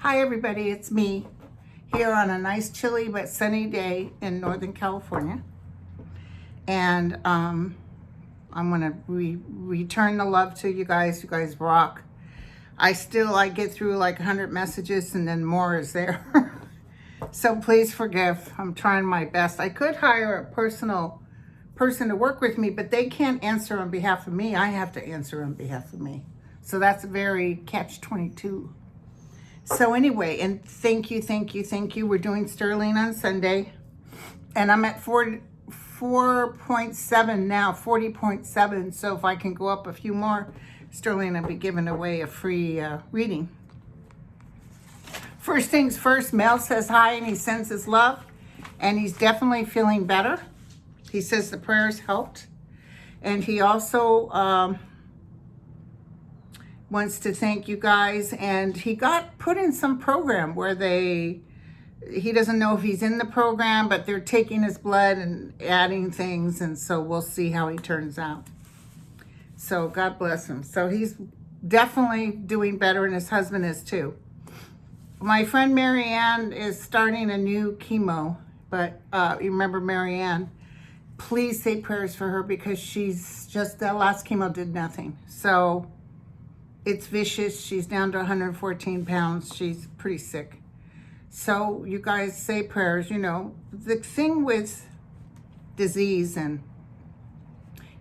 Hi everybody, it's me here on a nice chilly but sunny day in Northern California, and I'm gonna return the love to you guys. You guys rock. I get through like 100 messages and then more is there. So please forgive. I'm trying my best. I could hire a personal person to work with me, but they can't answer on behalf of me. I have to answer on behalf of me. So that's very catch-22. So anyway, and thank you. We're doing Sterling on Sunday, and I'm at 4.7 now, 40.7. So if I can go up a few more, Sterling will be giving away a free reading. First things first, Mel says hi and he sends his love, and he's definitely feeling better. He says the prayers helped, and he also wants to thank you guys, and he got put in some program where he doesn't know if he's in the program, but they're taking his blood and adding things, and so we'll see how he turns out. So God bless him. So he's definitely doing better, and his husband is too. My friend Marianne is starting a new chemo, but you remember Marianne, please say prayers for her, because she's just, that last chemo did nothing. So it's vicious. She's down to 114 pounds. She's pretty sick. So you guys say prayers. You know, the thing with disease, and,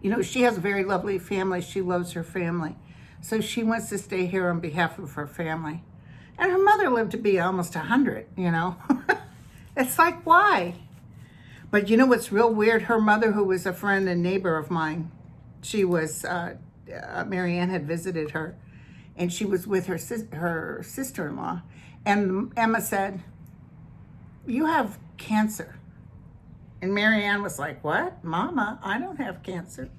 you know, she has a very lovely family. She loves her family. So she wants to stay here on behalf of her family. And her mother lived to be almost 100, you know. It's like, why? But you know what's real weird? Her mother, who was a friend and neighbor of mine, she was, Marianne had visited her, and she was with her sister-in-law. And Emma said, "You have cancer." And Marianne was like, "What? Mama, I don't have cancer."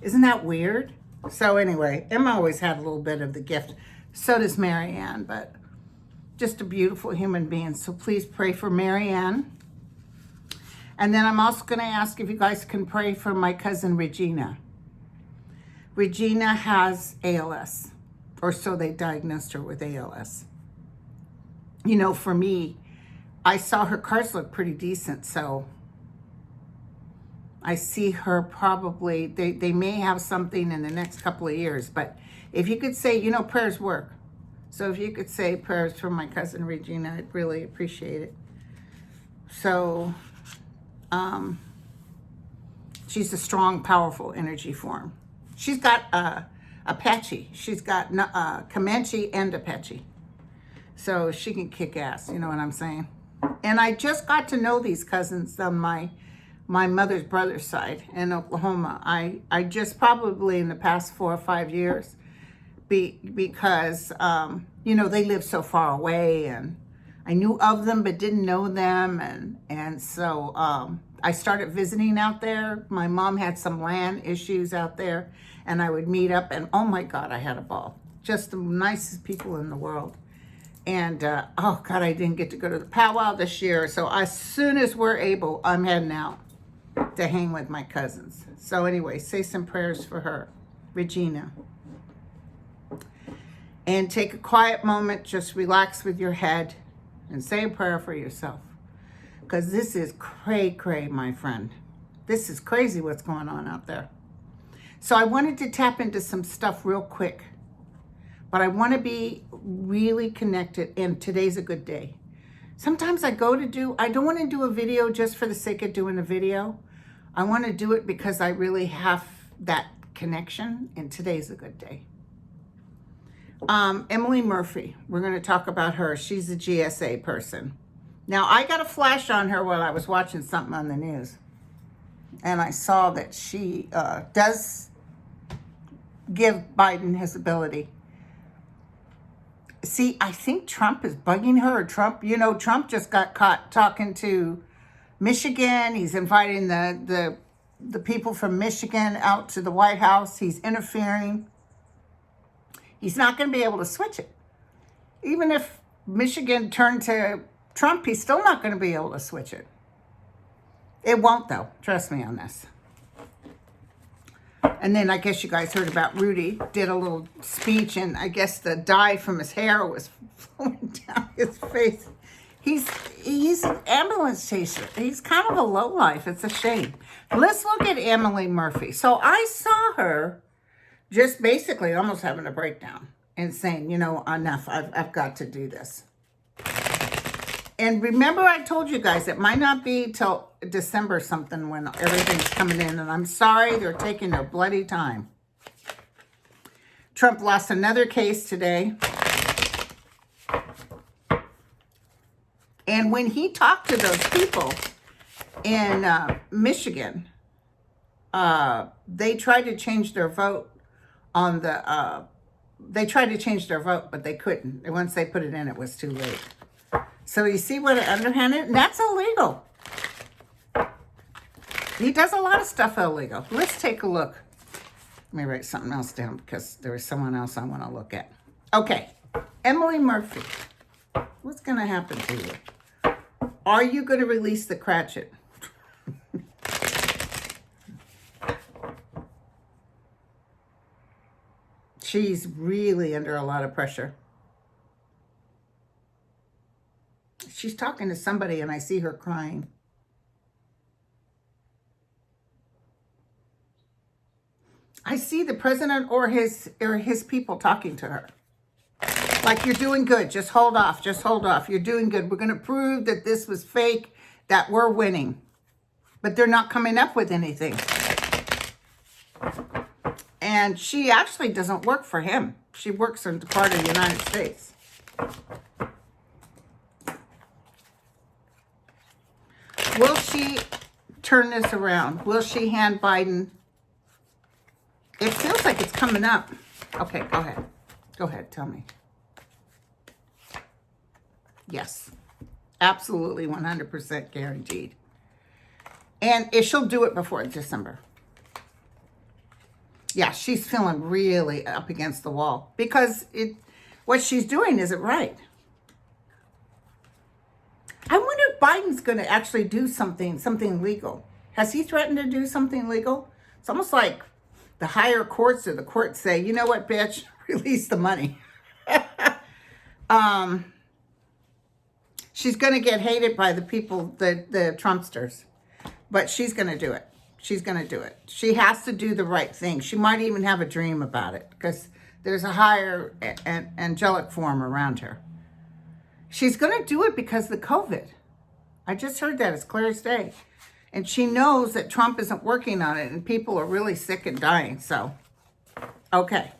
Isn't that weird? So anyway, Emma always had a little bit of the gift. So does Marianne, but just a beautiful human being. So please pray for Marianne. And then I'm also going to ask if you guys can pray for my cousin Regina. Regina has ALS, or so they diagnosed her with ALS. You know, for me, I saw her cards look pretty decent, so I see her probably, they may have something in the next couple of years, but if you could say, you know, prayers work. So if you could say prayers for my cousin Regina, I'd really appreciate it. So, she's a strong, powerful energy form. She's got Apache. She's got Comanche and Apache. So she can kick ass, you know what I'm saying? And I just got to know these cousins on my mother's brother's side in Oklahoma. I just probably in the past 4 or 5 years, because, you know, they live so far away, and I knew of them but didn't know them. And so I started visiting out there. My mom had some land issues out there, and I would meet up, and oh my God, I had a ball. Just the nicest people in the world. And oh God, I didn't get to go to the powwow this year. So as soon as we're able, I'm heading out to hang with my cousins. So anyway, say some prayers for her, Regina. And take a quiet moment, just relax with your head and say a prayer for yourself. Because this is cray, my friend. This is crazy what's going on out there. So I wanted to tap into some stuff real quick. But I want to be really connected, and today's a good day. Sometimes I don't want to do a video just for the sake of doing a video. I want to do it because I really have that connection, and today's a good day. Emily Murphy, we're going to talk about her. She's a GSA person. Now, I got a flash on her while I was watching something on the news, and I saw that she does give Biden his ability. See, I think Trump is bugging her. Trump just got caught talking to Michigan. He's inviting the people from Michigan out to the White House. He's interfering. He's not going to be able to switch it. Even if Michigan turned to Trump, he's still not going to be able to switch it. It won't, though. Trust me on this. And then I guess you guys heard about Rudy did a little speech, and I guess the dye from his hair was flowing down his face. He's an ambulance chaser. He's kind of a lowlife. It's a shame. Let's look at Emily Murphy. So I saw her just basically almost having a breakdown and saying, enough. I've got to do this. And remember, I told you guys it might not be till December something when everything's coming in. And I'm sorry, they're taking their bloody time. Trump lost another case today. And when he talked to those people in Michigan, they tried to change their vote on the... they tried to change their vote, but they couldn't. And once they put it in, it was too late. So you see what an underhanded? And that's illegal. He does a lot of stuff illegal. Let's take a look. Let me write something else down because there is someone else I want to look at. Okay, Emily Murphy. What's going to happen to you? Are you going to release the Cratchit? She's really under a lot of pressure. She's talking to somebody and I see her crying. I see the president or his people talking to her. Like, you're doing good. Just hold off. Just hold off. You're doing good. We're going to prove that this was fake, that we're winning. But they're not coming up with anything. And she actually doesn't work for him. She works in the part of the United States. Will she turn this around? Will she hand Biden? It feels like it's coming up. Okay, go ahead. Go ahead, tell me. Yes, absolutely 100% guaranteed. And she'll do it before December. Yeah, she's feeling really up against the wall because what she's doing isn't right. I wonder if Biden's going to actually do something legal. Has he threatened to do something legal? It's almost like the higher courts or the courts say, you know what, bitch, release the money. She's going to get hated by the people, the Trumpsters, but she's going to do it. She's going to do it. She has to do the right thing. She might even have a dream about it because there's a higher angelic form around her. She's going to do it because of the COVID. I just heard that as clear as day. And she knows that Trump isn't working on it and people are really sick and dying. So, okay.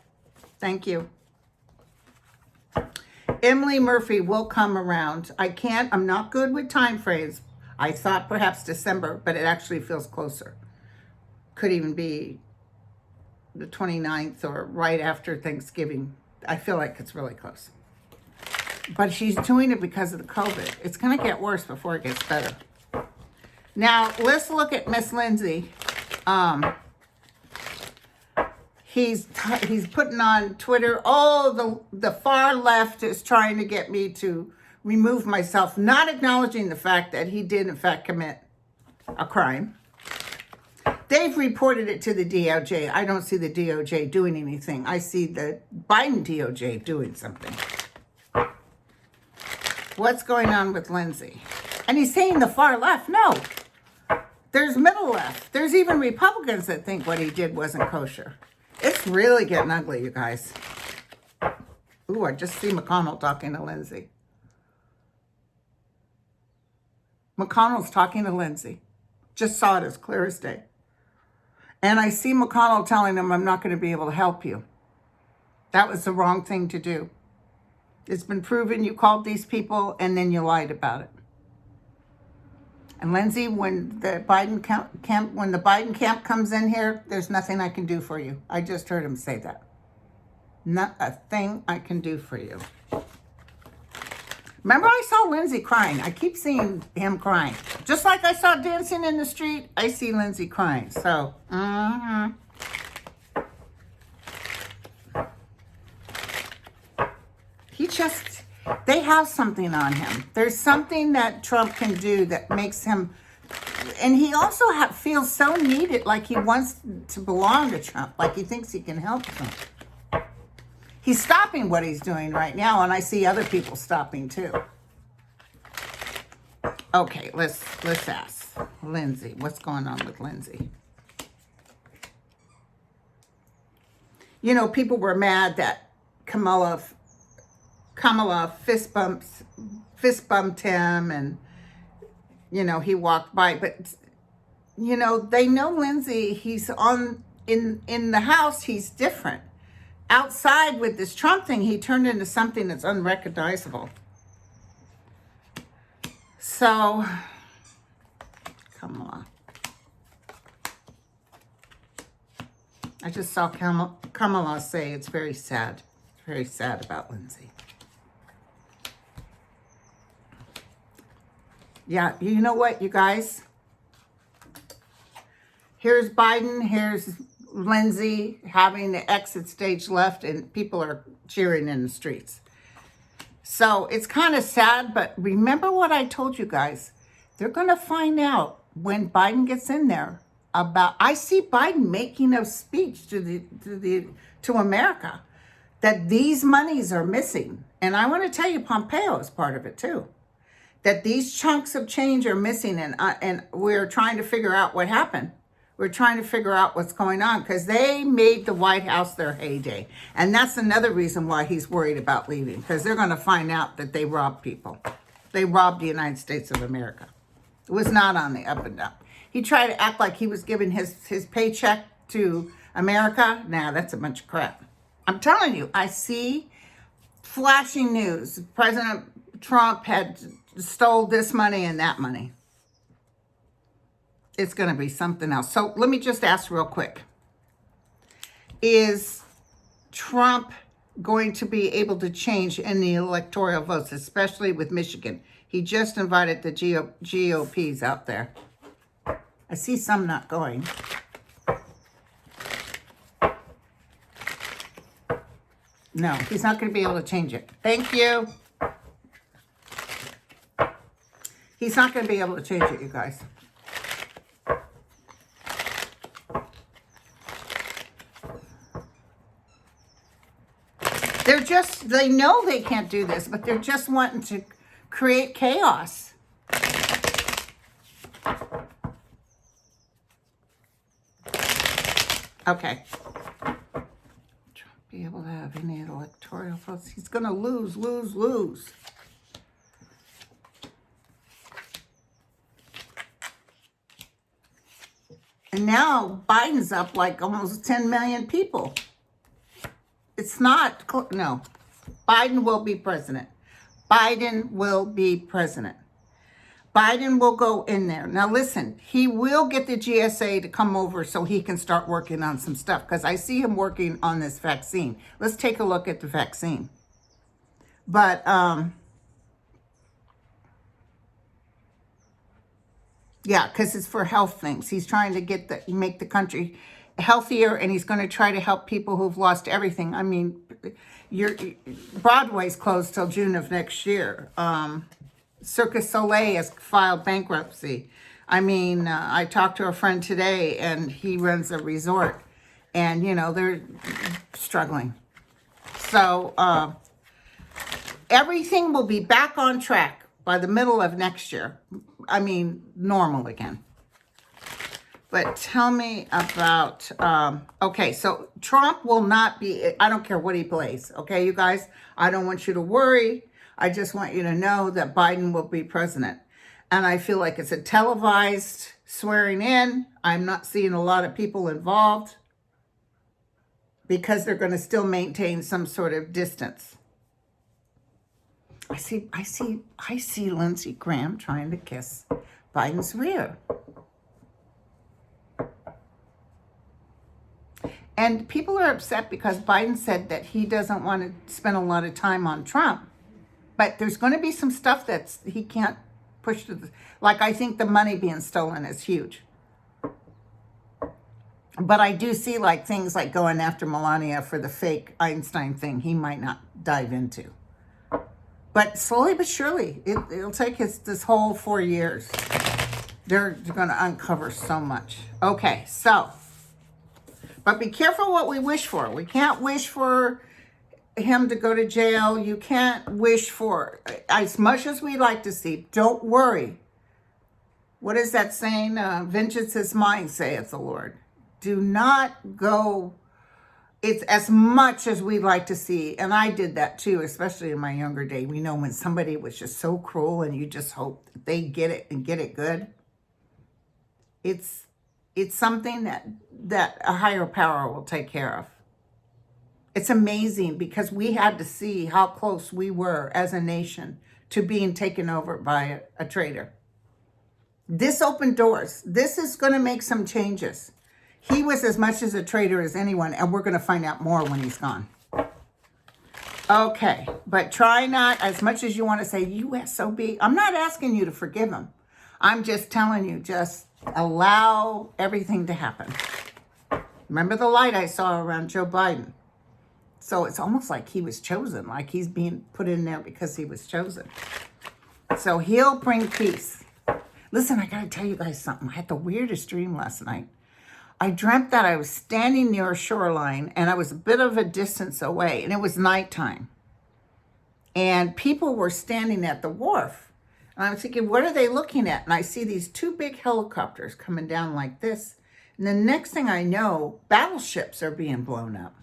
Thank you. Emily Murphy will come around. I'm not good with time frames. I thought perhaps December, but it actually feels closer. Could even be the 29th or right after Thanksgiving. I feel like it's really close. But she's doing it because of the COVID. It's going to get worse before it gets better. Now, let's look at Miss Lindsay. He's putting on Twitter, the far left is trying to get me to remove myself, not acknowledging the fact that he did, in fact, commit a crime. They've reported it to the DOJ. I don't see the DOJ doing anything. I see the Biden DOJ doing something. What's going on with Lindsay? And he's saying the far left. No. There's middle left. There's even Republicans that think what he did wasn't kosher. It's really getting ugly, you guys. Ooh, I just see McConnell talking to Lindsay. McConnell's talking to Lindsay. Just saw it as clear as day. And I see McConnell telling him, I'm not going to be able to help you. That was the wrong thing to do. It's been proven you called these people and then you lied about it. And Lindsay, when the Biden camp comes in here, there's nothing I can do for you. I just heard him say that. Not a thing I can do for you. Remember, I saw Lindsay crying. I keep seeing him crying. Just like I saw dancing in the street, I see Lindsay crying. So, they have something on him. There's something that Trump can do that makes him, and he also feels so needed, like he wants to belong to Trump, like he thinks he can help Trump. He's stopping what he's doing right now, and I see other people stopping too. Okay, let's ask Lindsay. What's going on with Lindsay? You know, people were mad that Kamala fist bumped him, and you know, he walked by, but you know, they know Lindsay, he's in the house, he's different. Outside with this Trump thing, he turned into something that's unrecognizable. So, Kamala. I just saw Kamala say it's very sad. Very sad about Lindsay. Yeah, you know what, you guys? Here's Biden, here's Lindsay having the exit stage left, and people are cheering in the streets. So it's kind of sad, but remember what I told you guys. They're going to find out when Biden gets in there about, I see Biden making a speech to America that these monies are missing. And I want to tell you, Pompeo is part of it too. That these chunks of change are missing, and we're trying to figure out what happened. We're trying to figure out what's going on because they made the White House their heyday. And that's another reason why he's worried about leaving, because they're going to find out that they robbed people. They robbed the United States of America. It was not on the up and up. He tried to act like he was giving his paycheck to America. Nah, that's a bunch of crap. I'm telling you, I see flashing news. President Trump had stole this money and that money. It's going to be something else. So let me just ask real quick. Is Trump going to be able to change any electoral votes, especially with Michigan? He just invited the GOPs out there. I see some not going. No, he's not going to be able to change it. Thank you. He's not going to be able to change it, you guys. They know they can't do this, but they're just wanting to create chaos. Okay. Trump be able to have any electoral votes? He's going to lose. And now Biden's up like almost 10 million people. It's not, no. Biden will be president. Biden will be president. Biden will go in there. Now listen, he will get the GSA to come over so he can start working on some stuff, because I see him working on this vaccine. Let's take a look at the vaccine. But, yeah, because it's for health things. He's trying to make the country healthier, and he's going to try to help people who've lost everything. I mean, Broadway's closed till June of next year. Cirque du Soleil has filed bankruptcy. I mean, I talked to a friend today, and he runs a resort, and, you know, they're struggling. So everything will be back on track by the middle of next year. I mean, normal again. But tell me about, okay, so Trump will not be, I don't care what he plays, okay, you guys? I don't want you to worry. I just want you to know that Biden will be president. And I feel like it's a televised swearing in. I'm not seeing a lot of people involved because they're going to still maintain some sort of distance. I see Lindsay Graham trying to kiss Biden's rear. And people are upset because Biden said that he doesn't want to spend a lot of time on Trump. But there's going to be some stuff that's he can't push to the, like I think the money being stolen is huge. But I do see like things like going after Melania for the fake Einstein thing he might not dive into. But slowly but surely, it'll take this whole 4 years. They're going to uncover so much. Okay, so, but be careful what we wish for. We can't wish for him to go to jail. You can't wish for, as much as we like to see, don't worry. What is that saying? Vengeance is mine, saith the Lord. Do not go, it's as much as we like to see. And I did that too, especially in my younger day. We know when somebody was just so cruel and you just hope that they get it and get it good. It's something that a higher power will take care of. It's amazing because we had to see how close we were as a nation to being taken over by a traitor. This opened doors. This is going to make some changes. He was as much as a traitor as anyone, and we're going to find out more when he's gone. Okay, but try not, as much as you want to say, you SOB, I'm not asking you to forgive him. I'm just telling you, just allow everything to happen. Remember the light I saw around Joe Biden? So it's almost like he was chosen, like he's being put in there because he was chosen. So he'll bring peace. Listen, I got to tell you guys something. I had the weirdest dream last night. I dreamt that I was standing near a shoreline and I was a bit of a distance away and it was nighttime. And people were standing at the wharf. And I was thinking, what are they looking at? And I see these two big helicopters coming down like this. And the next thing I know, battleships are being blown up.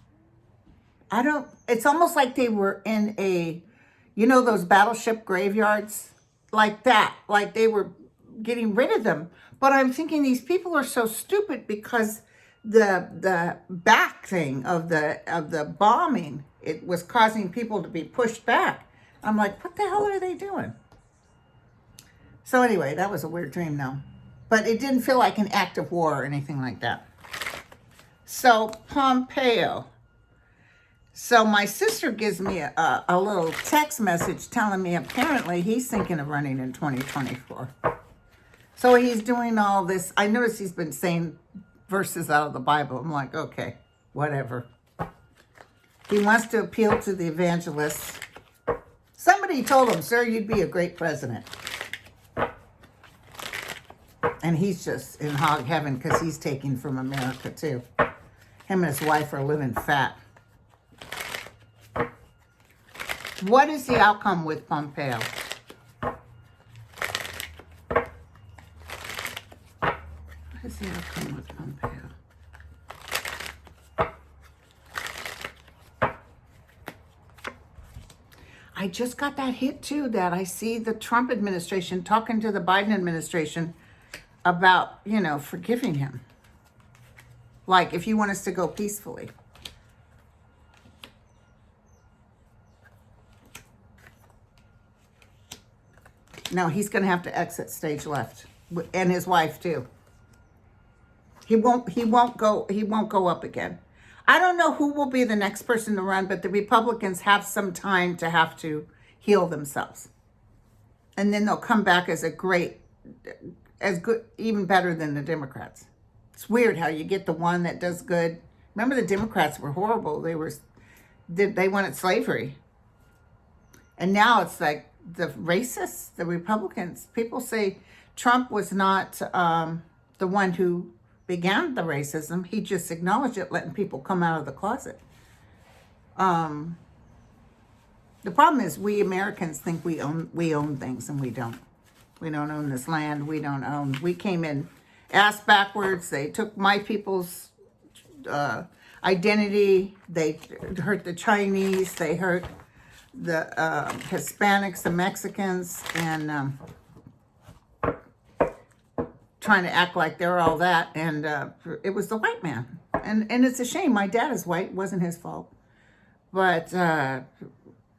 It's almost like they were in those battleship graveyards, like that, like they were getting rid of them. But I'm thinking these people are so stupid because the back thing of the bombing, it was causing people to be pushed back. I'm like, what the hell are they doing? So anyway, that was a weird dream though. But it didn't feel like an act of war or anything like that. So Pompeo. So my sister gives me a little text message telling me apparently he's thinking of running in 2024. So he's doing all this. I notice he's been saying verses out of the Bible. I'm like, okay, whatever. He wants to appeal to the evangelists. Somebody told him, sir, you'd be a great president. And he's just in hog heaven because he's taking from America too. Him and his wife are living fat. What is the outcome with Pompeo? What is the outcome with Pompeo? I just got that hit too, that I see the Trump administration talking to the Biden administration about, forgiving him. Like, if you want us to go peacefully. No, he's going to have to exit stage left, and his wife too. He won't go up again. I don't know who will be the next person to run, but the Republicans have some time to have to heal themselves. And then they'll come back as good, even better than the Democrats. It's weird how you get the one that does good. Remember, the Democrats were horrible. They wanted slavery. And now it's like the racists, the Republicans. People say Trump was not the one who began the racism. He just acknowledged it, letting people come out of the closet. The problem is we Americans think we own things, and we don't. We don't own this land. We came in ass backwards. They took my people's identity. They hurt the Chinese. They hurt the Hispanics, the Mexicans, and trying to act like they're all that. And it was the white man. And it's a shame. My dad is white. It wasn't his fault. But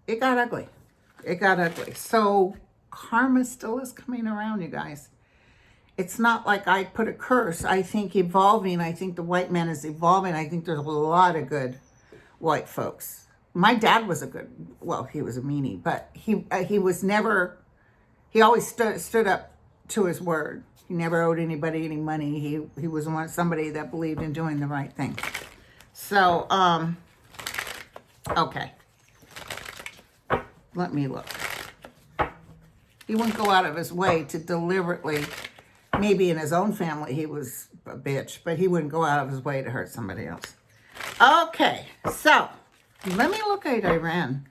it got ugly. So karma still is coming around, you guys. it's not like I put a curse. I think evolving, I think the white man is evolving. I think there's a lot of good white folks. My dad was a good, well, he was a meanie, but he was never, he always stood up to his word. He never owed anybody any money. He was somebody that believed in doing the right thing. So, okay. Let me look. He wouldn't go out of his way to deliberately, maybe in his own family he was a bitch, but he wouldn't go out of his way to hurt somebody else. Okay, so let me look at Iran.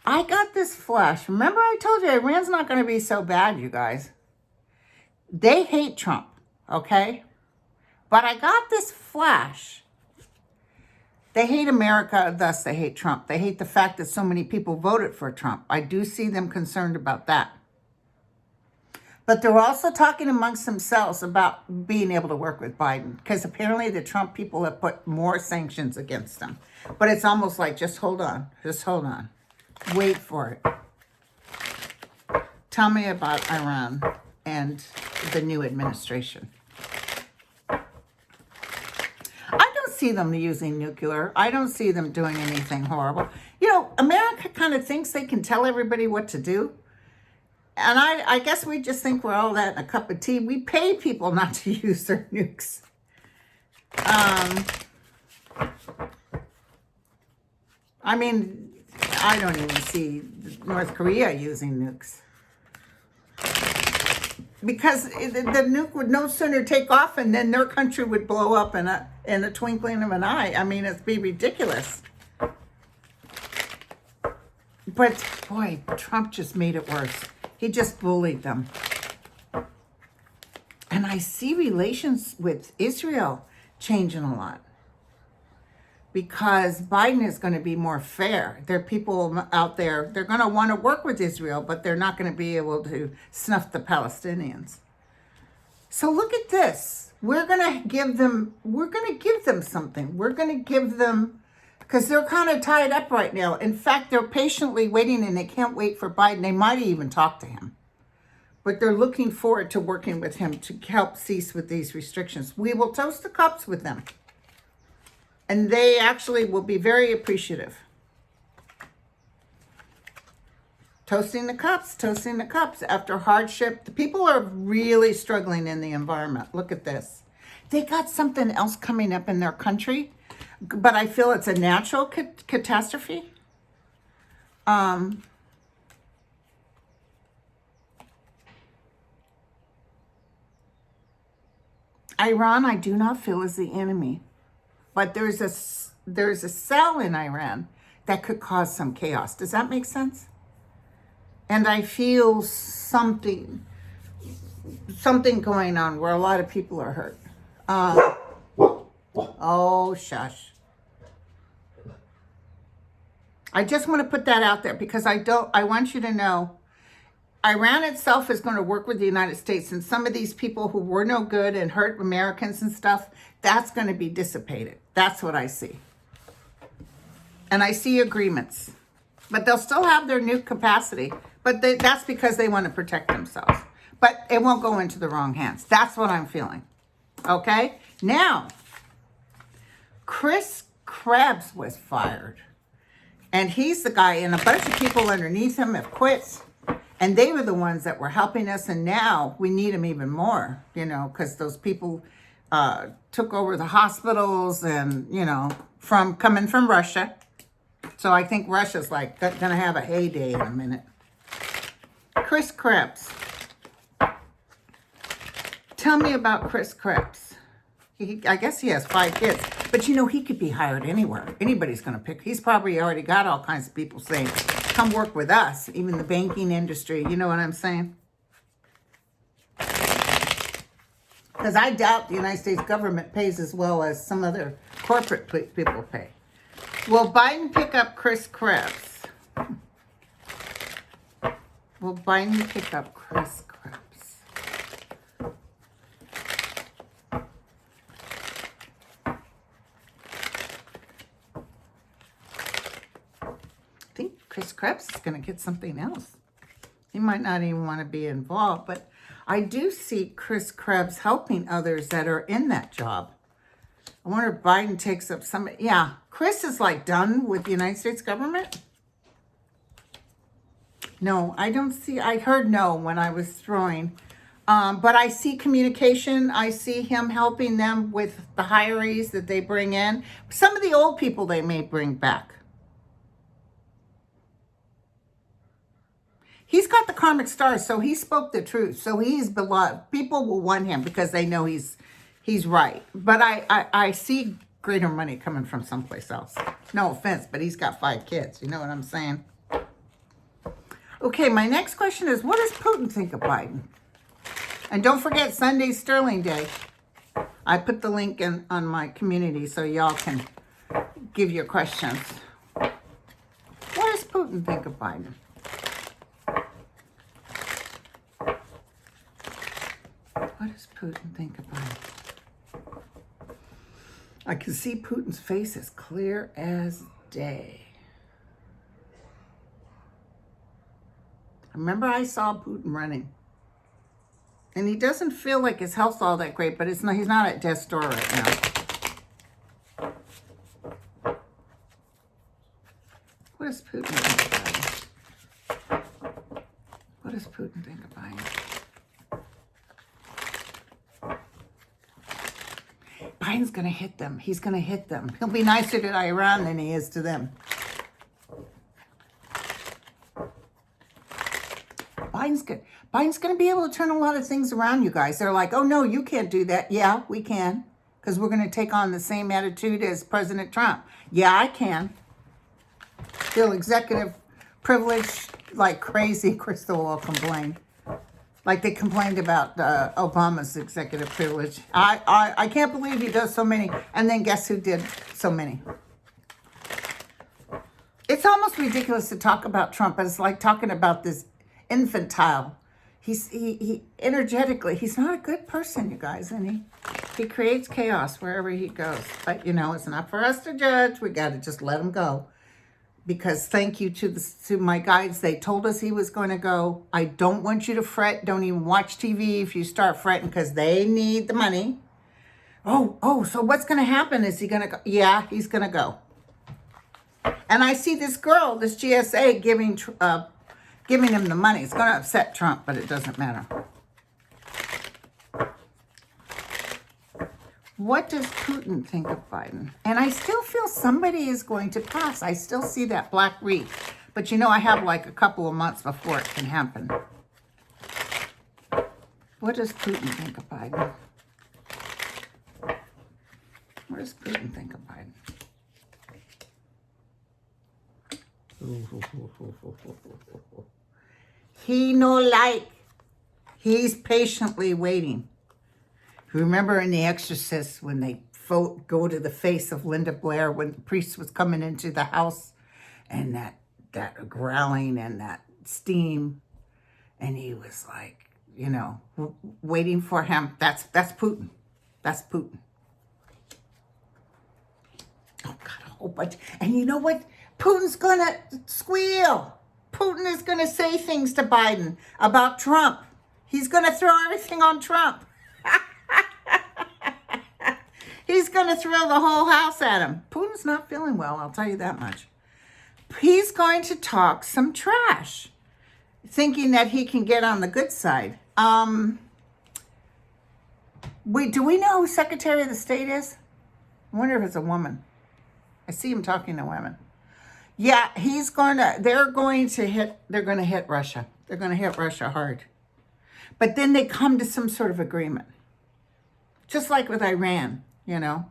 I got this flash. Remember I told you Iran's not going to be so bad, you guys. They hate Trump, okay? But I got this flash. They hate America, thus they hate Trump. They hate the fact that so many people voted for Trump. I do see them concerned about that. But they're also talking amongst themselves about being able to work with Biden, because apparently the Trump people have put more sanctions against them. But it's almost like, just hold on. Wait for it. Tell me about Iran and the new administration. I don't see them using nuclear. I don't see them doing anything horrible. You know, America kind of thinks they can tell everybody what to do. And I guess we just think we're all that in a cup of tea. We pay people not to use their nukes. I mean, I don't even see North Korea using nukes. Because the nuke would no sooner take off and then their country would blow up in a twinkling of an eye. I mean, it'd be ridiculous. But boy, Trump just made it worse. He just bullied them. And I see relations with Israel changing a lot. Because Biden is going to be more fair. There are people out there, they're going to want to work with Israel, but they're not going to be able to snuff the Palestinians. So look at this. We're going to give them something. We're going to give them, because they're kind of tied up right now. In fact, they're patiently waiting and they can't wait for Biden. They might even talk to him. But they're looking forward to working with him to help cease with these restrictions. We will toast the cups with them. And they actually will be very appreciative. Toasting the cups after hardship. The people are really struggling in the environment. Look at this. They got something else coming up in their country, but I feel it's a natural catastrophe. Iran, I do not feel is the enemy. But there's a cell in Iran that could cause some chaos. Does that make sense? And I feel something going on where a lot of people are hurt. Oh, shush. I just want to put that out there because I want you to know Iran itself is going to work with the United States, and some of these people who were no good and hurt Americans and stuff, that's going to be dissipated. That's what I see. And I see agreements. But they'll still have their nuke capacity, but that's because they want to protect themselves. But it won't go into the wrong hands. That's what I'm feeling. Okay? Now, Krebs was fired. And he's the guy, and a bunch of people underneath him have quit. And they were the ones that were helping us, and now we need them even more, you know, because those people took over the hospitals and, you know, coming from Russia. So I think Russia's like going to have a heyday in a minute. Krebs. Tell me about Krebs. I guess he has 5 kids, but you know, he could be hired anywhere. Anybody's going to pick. He's probably already got all kinds of people saying, come work with us, even the banking industry. You know what I'm saying? Because I doubt the United States government pays as well as some other corporate people pay. Will Biden pick up Krebs? Will Biden pick up Krebs? I think Krebs is going to get something else. He might not even want to be involved, but I do see Chris Krebs helping others that are in that job. I wonder if Biden takes up some, yeah, Chris is like done with the United States government. No, I don't see, I heard no when I was throwing. But I see communication. I see him helping them with the hirees that they bring in. Some of the old people they may bring back. He's got the karmic stars, so he spoke the truth. So he's beloved. People will want him because they know he's right. But I see greater money coming from someplace else. No offense, but he's got 5 kids. You know what I'm saying? Okay, my next question is, what does Putin think of Biden? And don't forget Sunday's Sterling Day. I put the link in on my community so y'all can give your questions. What does Putin think of Biden? What does Putin think of Biden? I can see Putin's face as clear as day. Remember, I saw Putin running. And he doesn't feel like his health's all that great, but he's not at death's door right now. What does Putin think about him? What does Putin think about him? Biden's going to hit them. He's going to hit them. He'll be nicer to Iran than he is to them. Biden's going to be able to turn a lot of things around, you guys. They're like, oh, no, you can't do that. Yeah, we can, because we're going to take on the same attitude as President Trump. Yeah, I can. Feel executive privilege like crazy. Crystal will complain. Like they complained about Obama's executive privilege. I can't believe he does so many. And then guess who did so many? It's almost ridiculous to talk about Trump. It's like talking about this infantile. He energetically, he's not a good person, you guys, and he creates chaos wherever he goes. But you know, it's not for us to judge. We got to just let him go. Because thank you to my guides, they told us he was going to go. I don't want you to fret. Don't even watch TV if you start fretting, because they need the money. Oh, so what's going to happen? Is he going to go? Yeah, he's going to go. And I see this girl, this GSA, giving him the money. It's going to upset Trump, but it doesn't matter. What does Putin think of Biden? And I still feel somebody is going to pass. I still see that black wreath. But you know, I have like a couple of months before it can happen. What does Putin think of Biden? What does Putin think of Biden? He no like. He's patiently waiting. Remember in The Exorcist when they go to the face of Linda Blair when the priest was coming into the house, and that growling and that steam, and he was like, you know, waiting for him. That's Putin. That's Putin. Oh God, a whole bunch. And you know what? Putin's gonna squeal. Putin is gonna say things to Biden about Trump. He's gonna throw everything on Trump. He's going to throw the whole house at him. Putin's not feeling well, I'll tell you that much. He's going to talk some trash, thinking that he can get on the good side. Do we know who Secretary of the State is? I wonder if it's a woman. I see him talking to women. Yeah, they're going to hit Russia. They're going to hit Russia hard. But then they come to some sort of agreement. Just like with Iran. You know,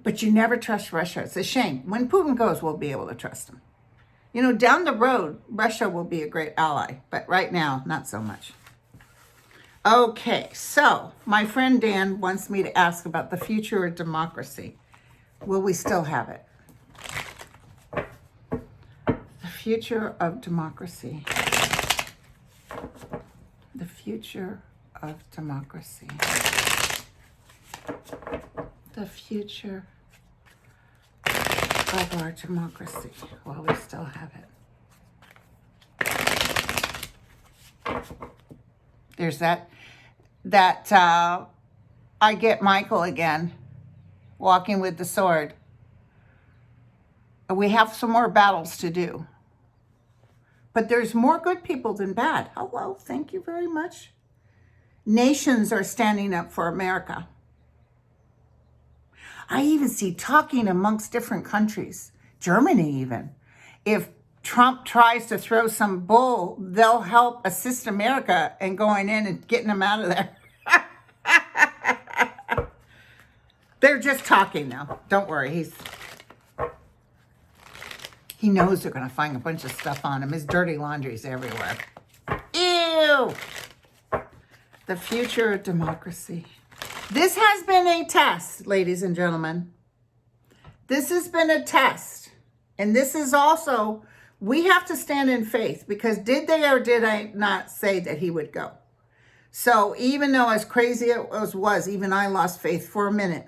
but you never trust Russia. It's a shame. When Putin goes, we'll be able to trust him. You know, down the road, Russia will be a great ally, but right now, not so much. Okay, so my friend Dan wants me to ask about the future of democracy. Will we still have it? The future of democracy. The future of democracy. The future of our democracy. Well, we still have it. There's that. that I get Michael again walking with the sword. We have some more battles to do. But there's more good people than bad. Hello, thank you very much. Nations are standing up for America. I even see talking amongst different countries, Germany even. If Trump tries to throw some bull, they'll help assist America in going in and getting them out of there. They're just talking now. Don't worry. He knows they're going to find a bunch of stuff on him. His dirty laundry's everywhere. Ew! The future of democracy. This has been a test, ladies and gentlemen. This has been a test. And this is also, we have to stand in faith, because did they or did I not say that he would go? So even though as crazy it was, even I lost faith for a minute.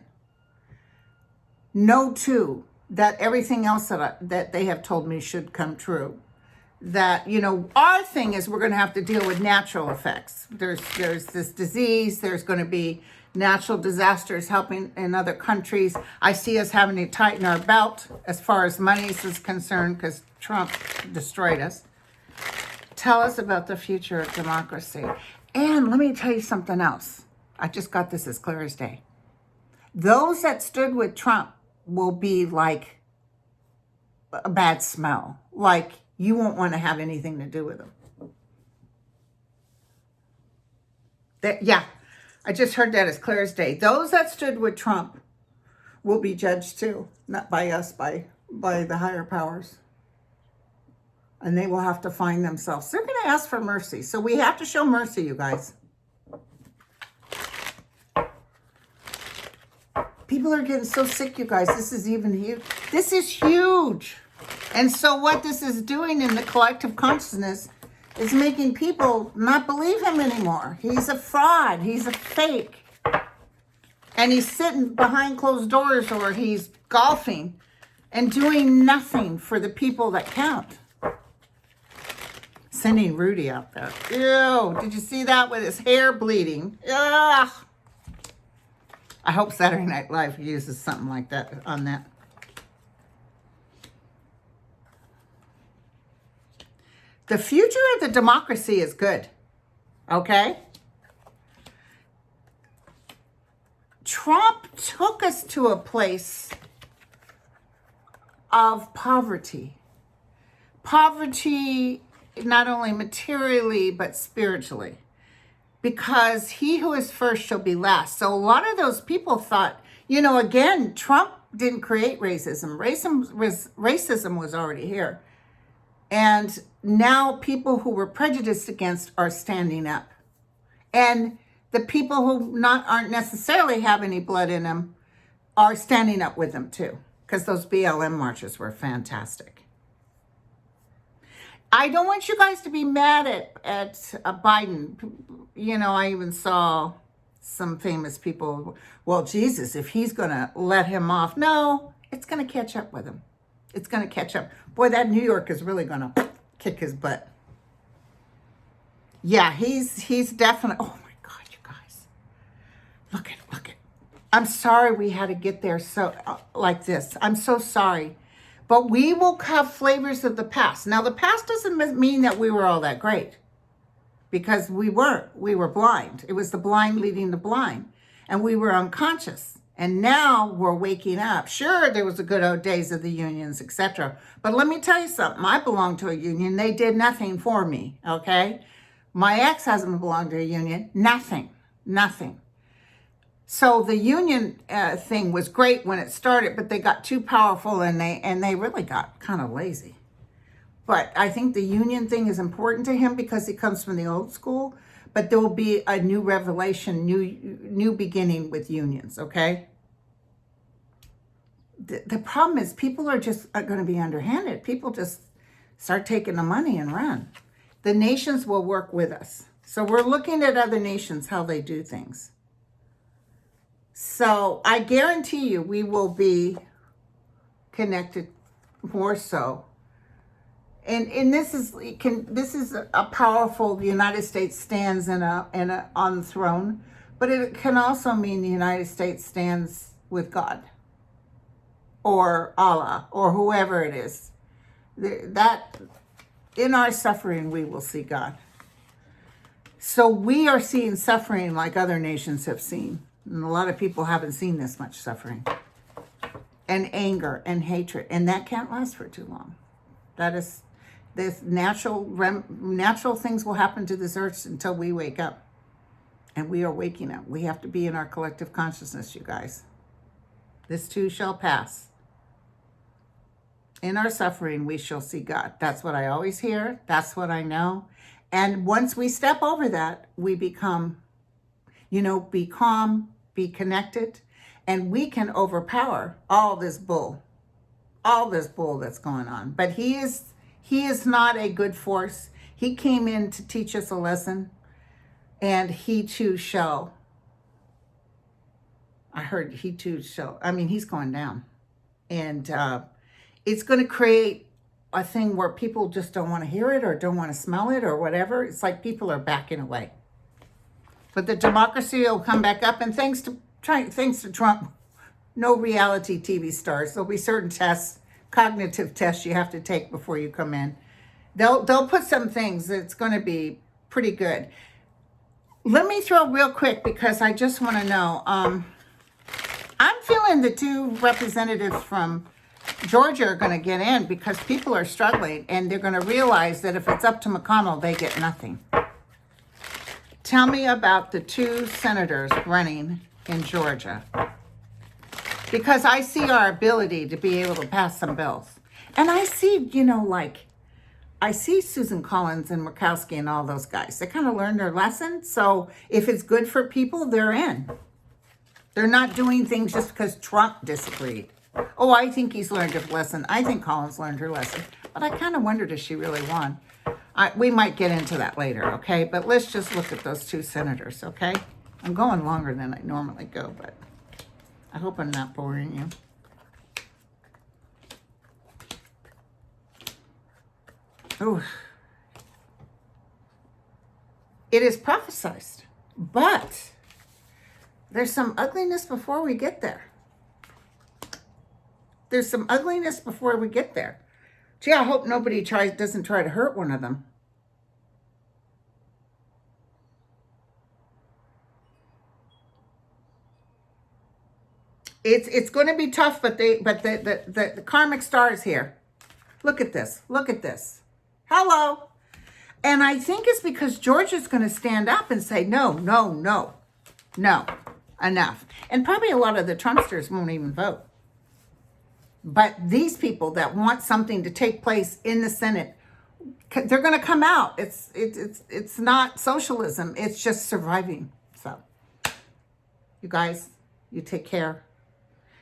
Know too that everything else that they have told me should come true. That, you know, our thing is we're going to have to deal with natural effects. There's this disease. There's going to be natural disasters helping in other countries. I see us having to tighten our belt as far as money is concerned, because Trump destroyed us. Tell us about the future of democracy. And let me tell you something else. I just got this as clear as day. Those that stood with Trump will be like a bad smell. Like you won't want to have anything to do with them. Yeah, I just heard that as clear as day. Those that stood with Trump will be judged too. Not by us, by the higher powers. And they will have to find themselves. They're going to ask for mercy. So we have to show mercy, you guys. People are getting so sick, you guys. This is even huge. This is huge. And so what this is doing in the collective consciousness is making people not believe him anymore. He's a fraud. He's a fake. And he's sitting behind closed doors, or he's golfing and doing nothing for the people that count. Sending Rudy out there. Ew, did you see that with his hair bleeding? Ugh. I hope Saturday Night Live uses something like that on that. The future of the democracy is good. Okay? Trump took us to a place of poverty. Poverty, not only materially, but spiritually. Because he who is first shall be last. So a lot of those people thought, you know, again, Trump didn't create racism. Racism was already here. And now people who were prejudiced against are standing up. And the people who aren't necessarily have any blood in them are standing up with them too. Because those BLM marches were fantastic. I don't want you guys to be mad at Biden. You know, I even saw some famous people, well, Jesus, if he's going to let him off. No, it's going to catch up with him. It's going to catch up. Boy, that New York is really going to kick his butt. Yeah, he's definitely, oh my God, you guys. Look at. I'm sorry we had to get there so like this. I'm so sorry. But we will have flavors of the past. Now, the past doesn't mean that we were all that great. Because we weren't. We were blind. It was the blind leading the blind. And we were unconscious. And now we're waking up. Sure, there was the good old days of the unions, etc. But let me tell you something. I belong to a union. They did nothing for me, okay? My ex hasn't belonged to a union. Nothing. So the union thing was great when it started, but they got too powerful and they really got kind of lazy. But I think the union thing is important to him because he comes from the old school. But there will be a new revelation, new beginning with unions, okay? The problem is people are going to be underhanded. People just start taking the money and run. The nations will work with us. So we're looking at other nations, how they do things. So I guarantee you we will be connected more so. And this is a powerful, the United States stands on the throne, but it can also mean the United States stands with God or Allah or whoever it is. That in our suffering we will see God. So we are seeing suffering like other nations have seen, and a lot of people haven't seen this much suffering and anger and hatred, and that can't last for too long. That is. This natural things will happen to this earth until we wake up. And we are waking up. We have to be in our collective consciousness, you guys. This too shall pass. In our suffering, we shall see God. That's what I always hear. That's what I know. And once we step over that, we become, be calm, be connected, and we can overpower all this bull that's going on. But He is not a good force. He came in to teach us a lesson, and He too shall. I heard He too shall. I mean, He's going down. And it's going to create a thing where people just don't want to hear it or don't want to smell it or whatever. It's like people are backing away. But the democracy will come back up, and thanks to Trump, no reality TV stars. There'll be certain tests, cognitive tests you have to take before you come in. They'll put some things that's going to be pretty good. Let me throw real quick, because I just want to know. I'm feeling the 2 representatives from Georgia are going to get in, because people are struggling, and they're going to realize that if it's up to McConnell, they get nothing. Tell me about the 2 senators running in Georgia. Because I see our ability to be able to pass some bills. And I see, I see Susan Collins and Murkowski and all those guys. They kind of learned their lesson. So if it's good for people, they're in. They're not doing things just because Trump disagreed. Oh, I think he's learned a lesson. I think Collins learned her lesson. But I kind of wondered if she really won. We might get into that later, okay? But let's just look at those 2 senators, okay? I'm going longer than I normally go, but I hope I'm not boring you. Oh, it is prophesized, but there's some ugliness before we get there. There's some ugliness before we get there. Gee, I hope nobody doesn't try to hurt one of them. It's going to be tough, but the karmic star is here. Look at this. Look at this. Hello. And I think it's because Georgia's going to stand up and say, no, enough. And probably a lot of the Trumpsters won't even vote. But these people that want something to take place in the Senate, they're going to come out. It's not socialism. It's just surviving. So, you guys, you take care.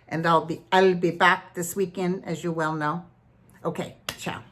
And I'll be back this weekend, as you well know. Okay, ciao.